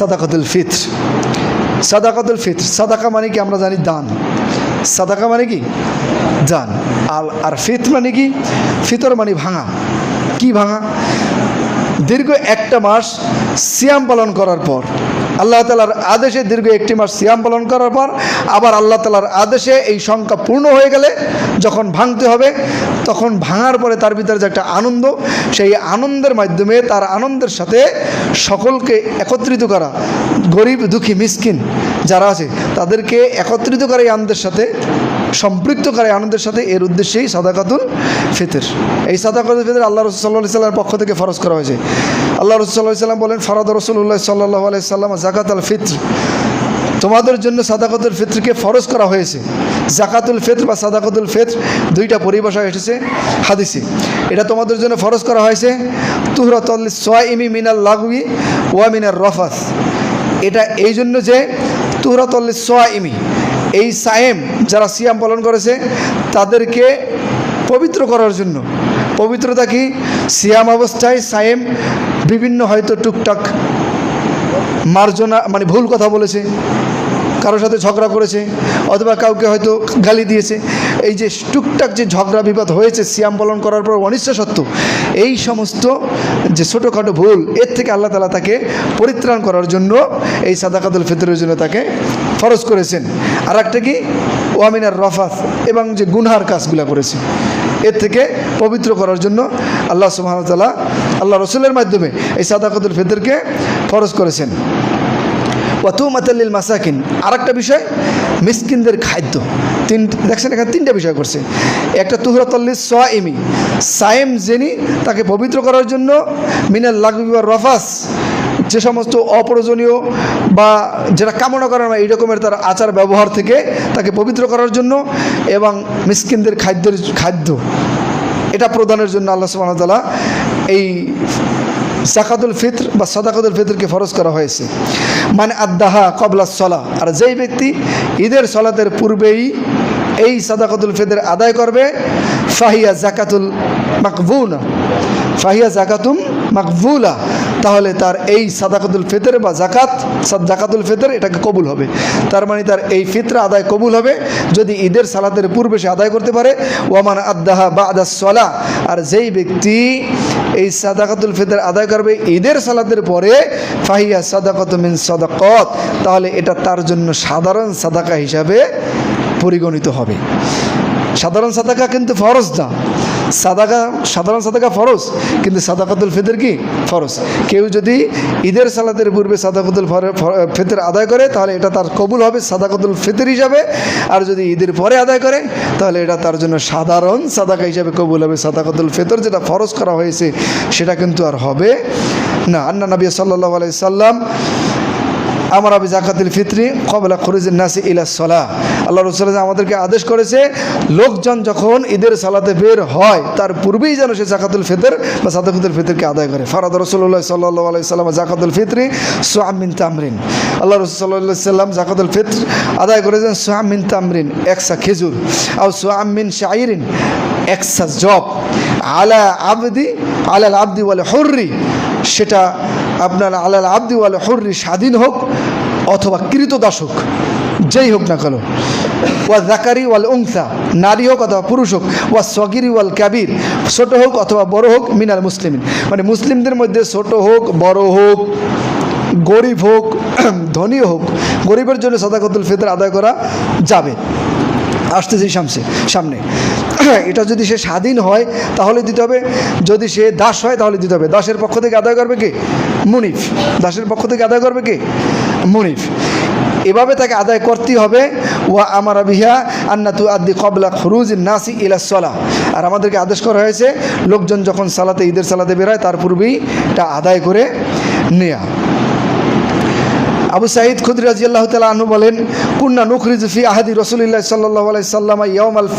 সাদাকাতুল ফিত্র। সাদাকাতুল ফিত্র, সাদাকা মানে কি আমরা জানি দান, সাদাকা মানে কি দান, আর ফিত্র মানে কি, ফিতর মানে ভাঙা। কি ভাঙা? দীর্ঘ একটা মাস সিয়াম পালন করার পর, আল্লাহ তাআলার আদেশে দীর্ঘ একটি মাস সিয়াম পালন করার পর আবার আল্লাহ তাআলার আদেশে এই সংখ্যা পূর্ণ হয়ে গেলে যখন ভাঙতে হবে, তখন ভাঙার পরে তার ভিতরে যে একটা আনন্দ, সেই আনন্দের মাধ্যমে তার আনন্দের সাথে সকলকে একত্রিত করা, গরিব দুঃখী মিসকিন যারা আছে তাদেরকে একত্রিত করে এই আনন্দের সাথে, সম্পৃক্ত করে আনন্দের সাথে, এর উদ্দেশ্যেই সাদাকাতুল ফিতর। এই সাদাকাতুল ফিতর আল্লাহ রাসূল সাল্লাল্লাহু আলাইহি সাল্লামের পক্ষ থেকে ফরজ করা হয়েছে। আল্লাহ রাসূল সাল্লাল্লাহু আলাইহি সাল্লাম বলেন, ফরাদ রাসূলুল্লাহ সাল্লাল্লাহু আলাইহি সাল্লাম যাকাতুল ফিতর, তোমাদের জন্য সাদাকাতুল ফিতরকে ফরজ করা হয়েছে। যাকাতুল ফিতর বা সাদাকাতুল ফিতর দুইটা পরিভাষা এসেছে হাদিসে। এটা তোমাদের জন্য ফরজ করা হয়েছে তুহরাতুল লিস-সাইমি মিনাল লাগবি ওয়া মিনার রাফাস। এটা এই জন্য যে তুহরাতুল লিস-সাইমি, এই সায়েম যারা সিয়াম পালন করেছে তাদেরকে পবিত্র করার জন্য। পবিত্রতা কি? সিয়াম অবস্থায় সায়েম বিভিন্ন হয়তো টুকটাক মার্জনা মানে ভুল কথা বলেছে, কারোর সাথে ঝগড়া করেছে, অথবা কাউকে হয়তো গালি দিয়েছে, এই যে টুকটাক যে ঝগড়া বিবাদ হয়েছে সিয়াম পালন করার পর অনিচ্ছা সত্ত্বেও, এই সমস্ত যে ছোটোখাটো ভুল, এর থেকে আল্লাহ তাআলা তাকে পরিত্রাণ করার জন্য এই সাদাকাতুল ফিতরের জন্য তাকে ফরজ করেছেন। আর একটা কি? ওয়ামিনার রফাত, এবং যে গুনহার কাজগুলো করেছে এর থেকে পবিত্র করার জন্য আল্লাহ সুবহানাহু ওয়া তাআলা আল্লাহ রসুলের মাধ্যমে এই সাদাকাতুল ফিতরকে ফরজ করেছেন। ওয়াতুমাতাল লিল মাসাকিন, আর একটা বিষয় মিসকিনদের খাদ্য। দেখছেন এখানে তিনটা বিষয় করছে। একটা তুহরাতুল লিস-সাইমি, সায়েম যিনি তাকে পবিত্র করার জন্য, মিনাল লাগবি ওয়ার রাফাস, যে সমস্ত অপ্রয়োজনীয় বা যেটা কামনা করার না এই রকমের তার আচার ব্যবহার থেকে তাকে পবিত্র করার জন্য, এবং মিসকিনদের খাদ্য এটা প্রদানের জন্য আল্লাহ সুবহানাহু ওয়া তাআলা এই যাকাতুল ফিতর বা সাদাকাতুল ফিতরকে ফরজ করা হয়েছে। মানে আদ্দাহা ক্বাবলা সলাহ, আর যেই ব্যক্তি ঈদের সলাতের পূর্বেই এই সাদাকাতুল ফিতর আদায় করবে, ফাহিয়া যাকাতুল মাকবুলা, ফাহিয়া যাকাতুম মাকবুলা, তাহলে তার এই সাদাকাতুল ফিতর বা যাকাতুল ফিতর এটাকে কবুল হবে। তার মানে তার এই ফিতর আদায় কবুল হবে যদি ঈদের সালাতের পূর্বে সে আদায় করতে পারে। ওয়ামান আদ্দাহা বা'দাস সালাহ, আর যেই ব্যক্তি এই সাদাকাতুল ফিতর আদায় করবে ঈদের সালাতের পরে, ফাহিয়া সাদাকাতু মিন সাদাকাত, তাহলে এটা তার জন্য সাধারণ সাদাকা হিসাবে পরিগণিত হবে। সাধারণ সাদাকা কিন্তু ফরজ না, সাধারণ সাদাকা ফরজ, কিন্তু সাদাকাতুল ফিতর কি ফরজ। কেউ যদি ঈদের সালাতের পূর্বে সাদাকাতুল ফিতর আদায় করে তাহলে এটা তার কবুল হবে সাদাকাতুল ফিতর হিসাবে, আর যদি ঈদের পরে আদায় করে তাহলে এটা তার জন্য সাধারণ সাদাকা হিসাবে কবুল হবে। সাদাকাতুল ফিতর যেটা ফরজ করা হয়েছে সেটা কিন্তু আর হবে না। আন্না নবী সাল্লাল্লাহু আলাইহি সাল্লাম আমার আবি যাকাতুল ফিতরি ক্বাবলা খুরুজিন নাসি ইলা সালাহ, আল্লাহ রাসূল আমাদেরকে আদেশ করেছে লোকজন যখন ঈদের সালাতে বের হয় তার পূর্বেই যেন সে যাকাতুল ফিতর বা সাদাকাতুল ফিতরকে আদায় করে। ফারাদ রাসূলুল্লাহ সাল্লাল্লাহু আলাইহি সাল্লাম যাকাতুল ফিতরি সুআম মিন তামরিন, আল্লাহ রাসূল সাল্লাল্লাহু আলাইহি সাল্লাম যাকাতুল ফিতর আদায় করেছেন সুআম মিন তামরিন, একসা খেজুর, আর সুআম মিন শাইরিন, একসা জব, আলাল আবদি ওয়াল হুররি, সেটা আপনার আলাল আবদি ওয়াল হুররি স্বাধীন হোক অথবা কৃতদাস হোক, যেই হোক না কেন, ওয়া যাকারি ওয়াল উনসা, নারী হোক অথবা পুরুষ হোক, ওয়া সগিরি ওয়াল কাবির, ছোট হোক অথবা বড় হোক, মিনাল মুসলিমিন, মানে মুসলিমদের মধ্যে ছোট হোক বড় হোক, গরিব হোক ধনী হোক, গরিবের জন্য সাদাকাতুল ফিতর আদায় করা যাবে। আসতেছি সামনে। এটা যদি সে স্বাধীন হয় তাহলে দিতে হবে, যদি সে দাস হয় তাহলে দিতে হবে। দাসের পক্ষ থেকে আদায় করবে কে? মুনিফ। দাসের পক্ষ থেকে আদায় করবে কে? মুনিফ। এভাবে তাকে আদায় করতেই হবে। ওয়া আমারা বিহা আন্না তুআদ্দি ক্বাবলা খুরুজিন নাসি ইলা সালাহ, আর আমাদেরকে আদেশ করা হয়েছে লোকজন যখন সালাতে ঈদের সালাতে বের হয় তার পূর্বেই এটা আদায় করে নেয়া। আবু সাঈদ খুদরি রাদিয়াল্লাহু তাআলা আনহু বলেন, কুন্না নুখরিজু ফি আহাদি রাসূলিল্লাহ সাল্লাল্লাহু আলাইহি সাল্লাম ইয়াউমাল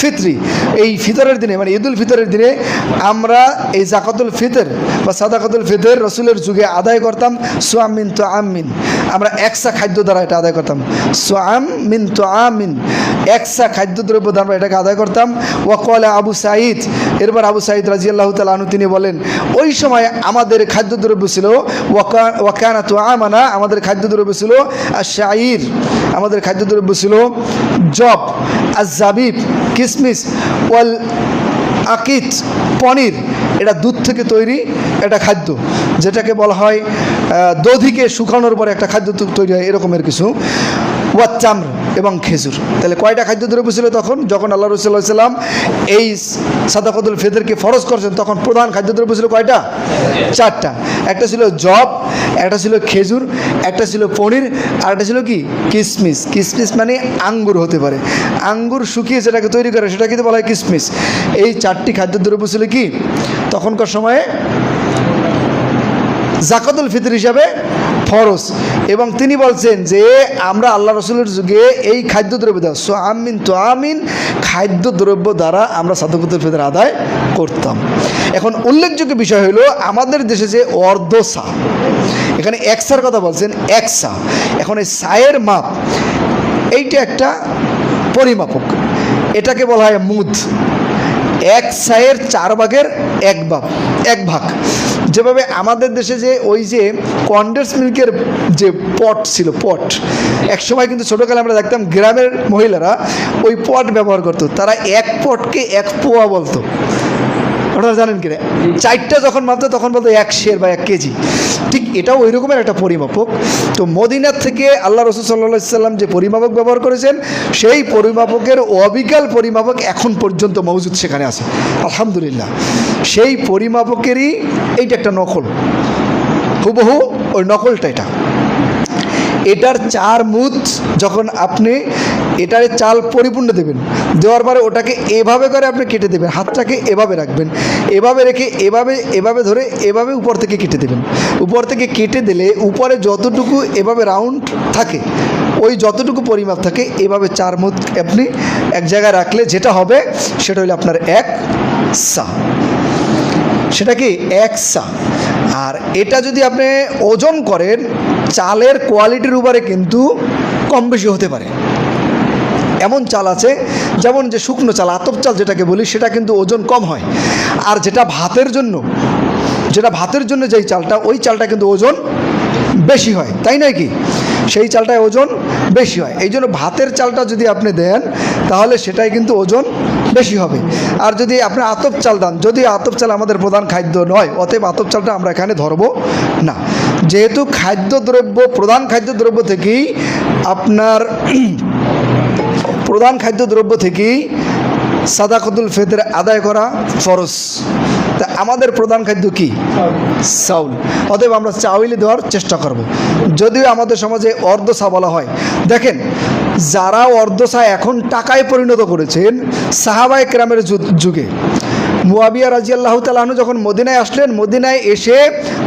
ফিতরি, এই ফিতরের দিনে মানে ঈদুল ফিতরের দিনে আমরা এই যাকাতুল ফিতর বা সাদাকাতুল ফিতর রাসূলের যুগে আদায় করতাম সুআম মিন তুআমিন, আমরা একসা খাদ্য দ্বারা এটা আদায় করতাম। সুআম মিন তুআমিন, একসা খাদ্যদ্রব্য দ্বারা আমরা এটাকে আদায় করতাম। ওয়াকালা আবু সাঈদ, এরপর আবু সাঈদ রাদিয়াল্লাহু তাআলা আনহু তিনি বলেন, ওই সময় আমাদের খাদ্যদ্রব্য ছিল ওয়াকানা তুআমানা, আমাদের খাদ্যদ্রব্য ছিল আশ-শাঈর, আমাদের খাদ্যদ্রব্য ছিল জব, আজ-জাবিব কিসমিস, ওয়াল আকিত পনির, এটা দুধ থেকে তৈরি একটা খাদ্য, যেটাকে বলা হয় দধিকে শুকানোর পরে একটা খাদ্য তৈরি হয় এরকমের কিছু। ওয়াচ্চাম্র এবং খেজুর। তাহলে কয়টা খাদ্যদ্রব্য ছিল তখন, যখন আল্লাহ রাসূল সাল্লাল্লাহু আলাইহি ওয়াসাল্লাম এই সাদাকাতুল ফিতরকে ফরজ করেছেন তখন প্রধান খাদ্যদ্রব্য ছিল কয়টা? 4টা। একটা ছিল জব, একটা ছিল খেজুর, একটা ছিল পনির, আর একটা ছিল কি কিসমিস। কিসমিস মানে আঙ্গুর হতে পারে, আঙ্গুর শুকিয়ে যেটাকে তৈরি করে সেটা কিন্তু বলা হয় কিসমিস। এই 4টি খাদ্যদ্রব্য ছিল কি তখনকার সময়ে যাকাতুল ফিতর হিসাবে ফরজ। এবং তিনি বলছেন যে আমরা আল্লাহ রসুলের যুগে এই খাদ্যদ্রব্য দ্বারা সুআম মিন তুআমিন খাদ্যদ্রব্য দ্বারা আমরা সাদাকাতুল ফিতর আদায় করতাম। এখন উল্লেখযোগ্য বিষয় হলো আমাদের দেশে যে অর্ধসা, এখানে একসার কথা বলছেন, একসা। এখন এই সায়ের মাপ এইটা একটা পরিমাপক, এটাকে বলা হয় মুদ। এক সায়ের 4 ভাগের 1 ভাগ। যেভাবে আমাদের দেশে যে ওই যে কনডেন্স মিল্কের যে পট ছিল, পট একসময় কিন্তু ছোটোকালে আমরা দেখতাম গ্রামের মহিলারা ওই পট ব্যবহার করতো, তারা এক পটকে 1 পোয়া বলতো। আপনারা জানেন কিনা, 4টা যখন মাপতো তখন বলতো 1 সের বা 1 কেজি। ঠিক এটাও ওই রকমের একটা পরিমাপক। তো মদিনার থেকে আল্লাহ রাসূল সাল্লাল্লাহু আলাইহি সাল্লাম যে পরিমাপক ব্যবহার করেছেন সেই পরিমাপকের অবিকল পরিমাপক এখন পর্যন্ত মজুদ সেখানে আছে, আলহামদুলিল্লাহ। সেই পরিমাপকেরই এইটা একটা নকল, হুবহু ওই নকলটা এটা। এটার 4 মুদ যখন আপনি এটারে চাল পরিপূর্ণ দেবেন, দেওয়ার পরে ওটাকে এভাবে করে আপনি কেটে দেবেন, হাতটাকে এভাবে রাখবেন, এভাবে রেখে এভাবে ধরে এভাবে উপর থেকে কেটে দেবেন। উপর থেকে কেটে দিলে উপরে যতটুকু এভাবে রাউন্ড থাকে, ওই যতটুকু পরিমাপ থাকে এভাবে 4 মুদ আপনি এক জায়গায় রাখলে যেটা হবে সেটা হলো আপনার 1 সা। সেটা কি 1 সা। আর এটা যদি আপনি ওজন করেন, চালের কোয়ালিটির উপরে কিন্তু কম বেশি হতে পারে। এমন চাল আছে যেমন যে শুকনো চাল, আতপ চাল যেটাকে বলি, সেটা কিন্তু ওজন কম হয়। আর যেটা ভাতের জন্য যেই চালটা, ওই চালটা কিন্তু ওজন বেশি হয়, তাই নয় কি? সেই চালটায় ওজন বেশি হয়। এই জন্য ভাতের চালটা যদি আপনি দেন তাহলে সেটাই কিন্তু ওজন বেশি হবে। আর যদি আপনি আতপ চাল দেন, যদি আতপ চাল আমাদের প্রধান খাদ্য নয়, অতএব আতপ চালটা আমরা এখানে ধরবো না। যেহেতু প্রধান খাদ্যদ্রব্য থেকেই আপনার প্রধান খাদ্যদ্রব্য থেকেই সাদাকাতুল ফিতর আদায় করা ফরজ। তা আমাদের প্রধান খাদ্য কি? চাউল। অতএব আমরা চাউলই দেওয়ার চেষ্টা করব। যদিও আমাদের সমাজে অর্ধসা বলা হয়। দেখেন, যারা অর্ধসা এখন টাকায় পরিণত করেছেন, সাহাবায়ে কেরামের যুগে মুয়াবিয়া রাদিয়াল্লাহু তাআলা আনহু যখন মদিনায় আসলেন, মদিনায় এসে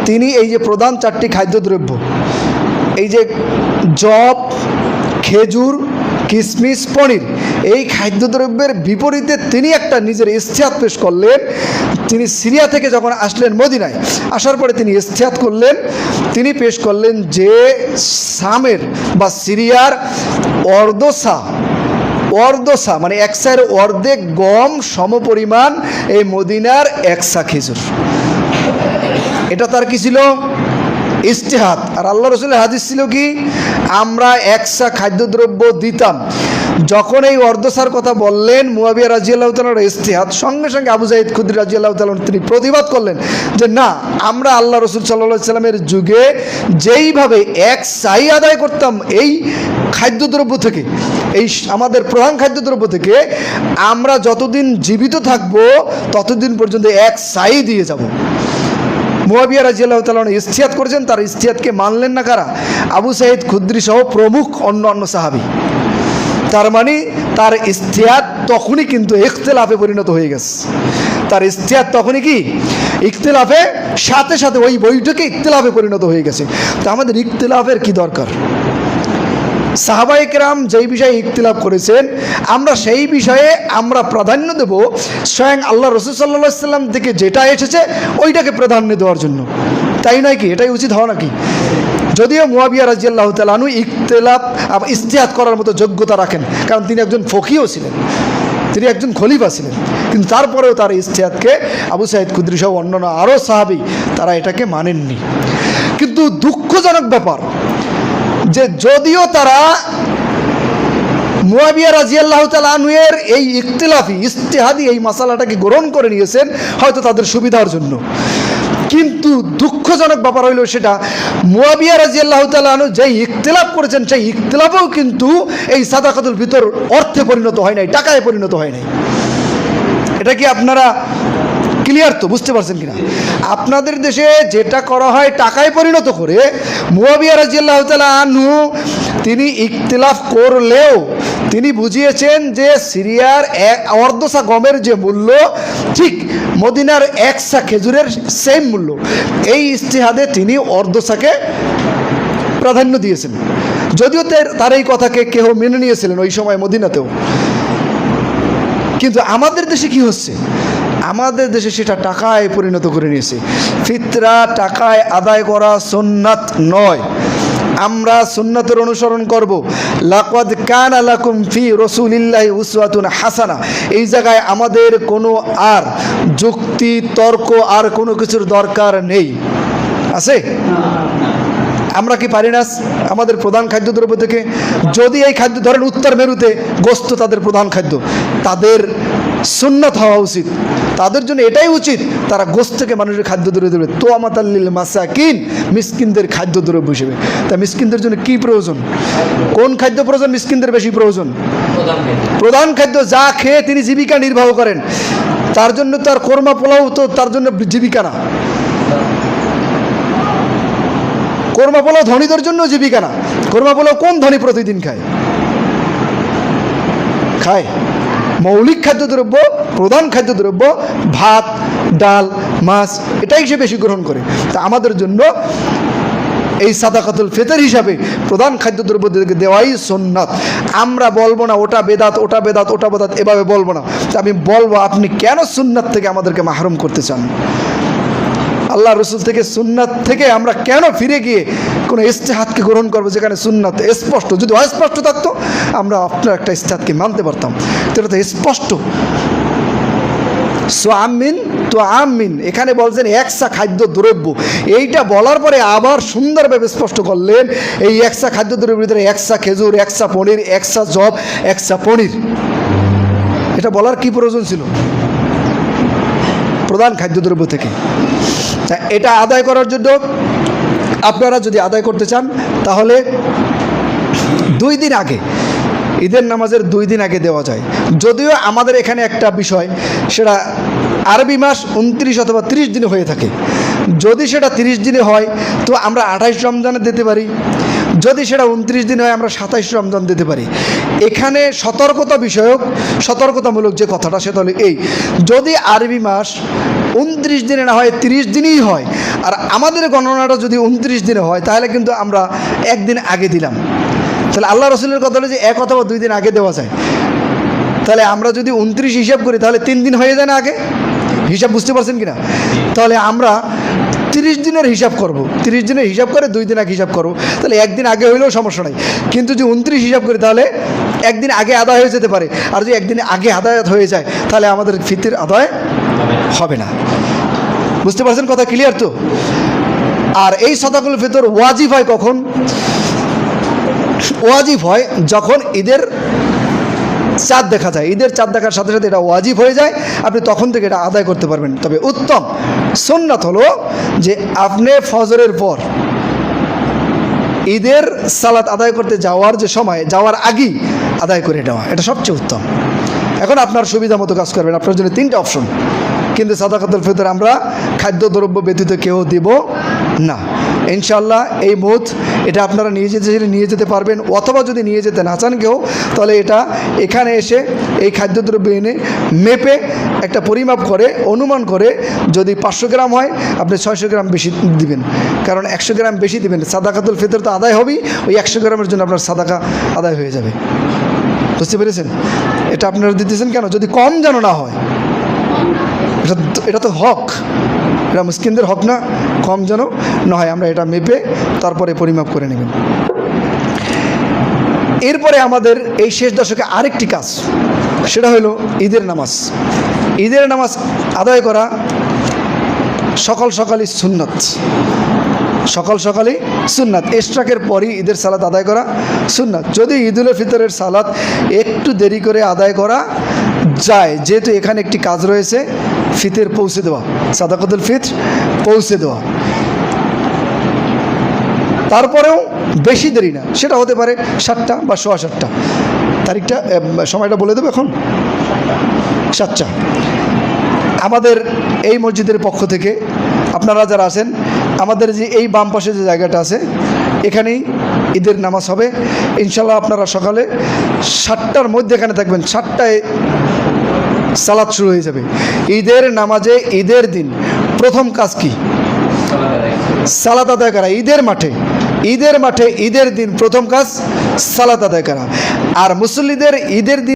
তিনি এই যে প্রধান 4টি খাদ্যদ্রব্য, এই যে জব, খেজুর, কিসমিস, পনির, এই খাদ্যদ্রব্যের বিপরীতে তিনি একটা নিজের ইস্তেহাদ পেশ করলেন। তিনি সিরিয়া থেকে যখন আসলেন মদিনায়, আসার পরে তিনি ইস্তেহাদ করলেন, তিনি পেশ করলেন যে শামের বা সিরিয়ার অর্ধসা মানে 1 সায়ের অর্ধেক গম সমপরিমাণ এই মদিনার 1 সা খেজুর। এটা তার কি ছিল? ইস্তেহাদ। আর আল্লাহ রসুলের হাদিস ছিল কি? আমরা 1 সা খাদ্যদ্রব্য দিতাম। যখন এই অর্ধসার কথা বললেন মুয়াবিয়া রাদিয়াল্লাহু তাআলার ইস্তেহাদ, সঙ্গে সঙ্গে আবু সাঈদ খুদরি রাদিয়াল্লাহু তাআলা তিনি প্রতিবাদ করলেন যে না, আমরা আল্লাহ রসুল সাল্লাল্লাহু আলাইহি সাল্লামের যুগে যেইভাবে 1 সাই আদায় করতাম এই খাদ্যদ্রব্য থেকে, এই আমাদের প্রধান খাদ্যদ্রব্য থেকে, আমরা যতদিন জীবিত থাকব ততদিন পর্যন্ত 1 সাই দিয়ে যাব। মুয়াবিয়া রাদিয়াল্লাহু তাআলা ইস্তেহাদ করেছেন, তার ইস্তেহাদকে মানলেন না কারা? আবু সাঈদ খুদরি সহ প্রমুখ অন্য সাহাবী। তার মানে তার ইস্তেহাদ তখনই কিন্তু ইখতিলাফে পরিণত হয়ে গেছে। তার ইজতিহাদ তখনই কি ইখতিলাফে সাথে সাথে ওই বইটাকে ইখতিলাফে পরিণত হয়ে গেছে। তো আমাদের ইখতিলাফের কি দরকার? সাহাবায়ে কেরাম যেই বিষয়ে ইখতিলাফ করেছেন আমরা সেই বিষয়ে আমরা প্রাধান্য দেব স্বয়ং আল্লাহ রাসূল সাল্লাল্লাহু আলাইহি ওয়াসাল্লাম থেকে যেটা এসেছে ওইটাকে প্রাধান্য দেওয়ার জন্য, তাই নয় কি? এটাই উচিত হওয়া নাকি? যদিও মুয়াবিয়া রাদিয়াল্লাহু তাআলা আনহু ইখতিলাফ ইজতিহাদ করার মতো যোগ্যতা রাখেন, কারণ তিনি একজন ফকিহ ছিলেন, তিনি একজন খলিফা ছিলেন, কিন্তু তারপরেও তার ইজতিহাদকে আবু সাঈদ খুদরি সহ অন্যান্য আরও সাহাবী তারা এটাকে মানেননি। কিন্তু দুঃখজনক ব্যাপার যে যদিও তারা মুয়াবিয়া রাদিয়াল্লাহু তাআলা আনহুর এই ইখতিলাফি ইজতিহাদি এই মাসালাটাকে গ্রহণ করে নিয়েছেন হয়তো তাদের সুবিধার জন্য, কিন্তু দুঃখজনক ব্যাপার হইল সেটা মুয়াবিয়া রাদিয়াল্লাহু তাআলা আনহু যেই ইখতিলাফ করেছেন সেই ইখতিলাফও কিন্তু এই সাদাকাতুল ফিতর অর্থে পরিণত হয় নাই, টাকায় পরিণত হয় নাই। এটা কি আপনারা ক্লিয়ার তো? বুঝতে পারছেন কিনা? আপনাদের দেশে যেটা করা হয় টাকায় পরিণত করে, মুয়াবিয়া রাদিয়াল্লাহু তাআলা আনহু তিনি ইখতিলাফ করলেও তিনি বুঝিয়েছেন যে সিরিয়ার অর্ধসা গমের যে মূল্য ঠিক মদিনার একসা খেজুরের সেম মূল্য। এই ইজতিহাদে তিনি অর্ধসাকে প্রাধান্য দিয়েছেন, যদিও তার এই কথাকে কেউ মেনে নিয়েছিলেন ওই সময় মদিনাতেও। কিন্তু আমাদের দেশে কি হচ্ছে? আমাদের দেশে সেটা টাকায় পরিণত করে নিয়েছে। ফিতরা টাকায় আদায় করা সুন্নাত নয়, আমরা সুন্নাতের অনুসরণ করব। লাকাদ কানা লাকুম ফি রাসূলিল্লাহি উসওয়াতুন হাসানা, এই জায়গায় আমাদের কোনো আর যুক্তি তর্ক আর কোনো কিছুর দরকার নেই। আছে? আমরা কি পারি না আমাদের প্রধান খাদ্যদ্রব্য থেকে, যদি এই খাদ্য ধরেন উত্তর মেরুতে গোস্ত তাদের প্রধান খাদ্য, তাদের সুন্নাত হওয়া উচিত, তাদের জন্য এটাই উচিত তারা গোস্ত থেকে মানুষের খাদ্যদ্রব্য দেবে। তো আমাতাল্লিল মাসাকিন, মিসকিনদের খাদ্যদ্রব্য হিসেবে। তা মিসকিনদের জন্য কি প্রয়োজন? কোন খাদ্য প্রয়োজন? মিসকিনদের বেশি প্রয়োজন প্রধান খাদ্য, যা খেয়ে তিনি জীবিকা নির্বাহ করেন। তার জন্য তার কোরমা পোলাও তো তার জন্য জীবিকা না, কোরমা পোলাও ধনীদের জন্য জীবিকা না। কোরমা পোলাও কোন ধনী প্রতিদিন খায়? খায় মৌলিক খাদ্যদ্রব্য, প্রধান খাদ্যদ্রব্য ভাত, ডাল, মাছ, এটাই সে বেশি গ্রহণ করে। তা আমাদের জন্য এই সাদাকাতুল ফিতর হিসাবে প্রধান খাদ্যদ্রব্য দেওয়াই সুন্নাত। আমরা বলবো না ওটা বেদাত, ওটা বেদাত, ওটা বেদাত, এভাবে বলবো না। আমি বলবো আপনি কেন সুন্নাত থেকে আমাদেরকে মাহরুম করতে চান? আল্লাহ রসুল থেকে সুন্নাত থেকে আমরা কেন ফিরে গিয়ে কোনো ইজতিহাদকে গ্রহণ করবো যেখানে সুন্নাত স্পষ্ট? যদি অস্পষ্ট থাকতো আমরা আপনার একটা ইজতিহাদকে মানতে পারতাম, এটা তো স্পষ্ট। সো আমিন তো আমিন, এখানে বলছেন একসা খাদ্য দ্রব্য, এইটা বলার পরে আবার সুন্দরভাবে স্পষ্ট করলেন এই একসা খাদ্য দ্রব্যের ভিতরে একসা খেজুর, একসা পনির, একসা জব, একসা পনির। এটা বলার কি প্রয়োজন ছিল? প্রধান খাদ্যদ্রব্য থেকে এটা আদায় করার জন্য আপনারা যদি আদায় করতে চান তাহলে 2 দিন আগে, ঈদের নামাজের 2 দিন আগে দেওয়া যায়। যদিও আমাদের এখানে একটা বিষয়, সেটা আরবি মাস 29 অথবা 30 দিনে হয়ে থাকে। যদি সেটা 30 দিনে হয় তো আমরা 28 রমজানে দিতে পারি, যদি সেটা 29 দিনে হয় আমরা 27 রমজান দিতে পারি। এখানে সতর্কতা বিষয়ক, সতর্কতামূলক যে কথাটা সেটা হলো এই, যদি আরবি মাস 29 দিনে না হয় 30 দিনই হয়, আর আমাদের গণনাটা যদি 29 দিনে হয় তাহলে কিন্তু আমরা 1 দিন আগে দিলাম। তাহলে আল্লাহ রসুলের কথা হলো যে 1 অথবা 2 দিন আগে দেওয়া যায়। তাহলে আমরা যদি 29 হিসাব করি তাহলে 3 দিন হয়ে যায় না আগে? হিসাব বুঝতে পারছেন কিনা? তাহলে আমরা 30 দিনের হিসাব করব, 30 দিনের হিসাব করে 2 দিন আগে হিসাব করব, তাহলে 1 দিন আগে হইলেও সমস্যা নাই। কিন্তু যদি 29 হিসাব করি তাহলে 1 দিন আগে আদায় হয়ে যেতে পারে, আর যদি 1 দিন আগে আদায় হয়ে যায় তাহলে আমাদের ফিতর আদায় হবে না। বুঝতে পারছেন কথা? ক্লিয়ার তো? আর এই সাদাকাতুল ফিতর ওয়াজিব হয় কখন? ওয়াজিব হয় যখন ঈদের চাঁদ দেখা যায়। ঈদের চাঁদ দেখার সাথে সাথে এটা ওয়াজিব হয়ে যায়, আপনি তখন থেকে এটা আদায় করতে পারবেন। তবে উত্তম সুন্নাত হলো যে আপনি ফজরের পর ঈদের সালাত আদায় করতে যাওয়ার যে সময়, যাওয়ার আগেই আদায় করে নেওয়া, এটা সবচেয়ে উত্তম। এখন আপনার সুবিধা মতো কাজ করবেন, আপনার জন্য 3টা অপশন। কিন্তু সাদাকাতুল ফিতর আমরা খাদ্যদ্রব্য ব্যতীত কেউ দিব না। ইনশাআল্লাহ এই মুহূর্ত এটা আপনারা নিয়ে যেতে চাইলে নিয়ে যেতে পারবেন, অথবা যদি নিয়ে যেতে না চান কেউ, তাহলে এটা এখানে এসে এই খাদ্যদ্রব্য এনে মেপে একটা পরিমাপ করে অনুমান করে যদি 500 গ্রাম হয় আপনি 600 গ্রাম বেশি দিবেন, কারণ 100 গ্রাম বেশি দিবেন। সাদাকাতুল ফিতর তো আদায় হবেই, ওই 100 গ্রামের জন্য আপনার সাদাকা আদায় হয়ে যাবে। বুঝতে পেরেছেন? এটা আপনারা দিতেছেন কেন? যদি কম যেন না হয়। এটা তো হক, এটা মুসকিনদের হক না, কম যেন না হয়। আমরা এটা মেপে তারপরে পরিমাপ করে নেবেন। এরপরে আমাদের এই শেষ দশকে আরেকটি কাজ, সেটা হলো ঈদের নামাজ। ঈদের নামাজ আদায় করা সকাল সকালই সুন্নাত, সকাল সকালই সুন্নাত। ইশরাকের পরই ঈদের সালাত আদায় করা সুন্নাত। যদি ঈদুল ফিতরের সালাত একটু দেরি করে আদায় করা যায়, যেহেতু এখানে একটি কাজ রয়েছে, ফিতর পৌঁছে দেওয়া, সাদাকাতুল ফিতর পৌঁছে দেওয়া, তারপরেও বেশি দেরি না, সেটা হতে পারে 7টা বা 7:15। তারিখটা সময়টা বলে দেবো এখন, 7টা। আমাদের এই মসজিদের পক্ষ থেকে আপনারা যারা আছেন, আমাদের যে এই বাম পাশে যে জায়গাটা আছে, এখানেই ঈদের নামাজ হবে ইনশাল্লাহ। আপনারা সকালে 7টার মধ্যে এখানে থাকবেন, 7টায় সালাত শুরু হয়ে যাবে। ঈদের নামাজে ঈদের দিন প্রথম কাজ কি? সালাত আদায় করা। ঈদের মাঠে ঈদের দিন প্রথম কাজ সালাত আদায় করা। আর মুসল্লিদের ঈদের দিন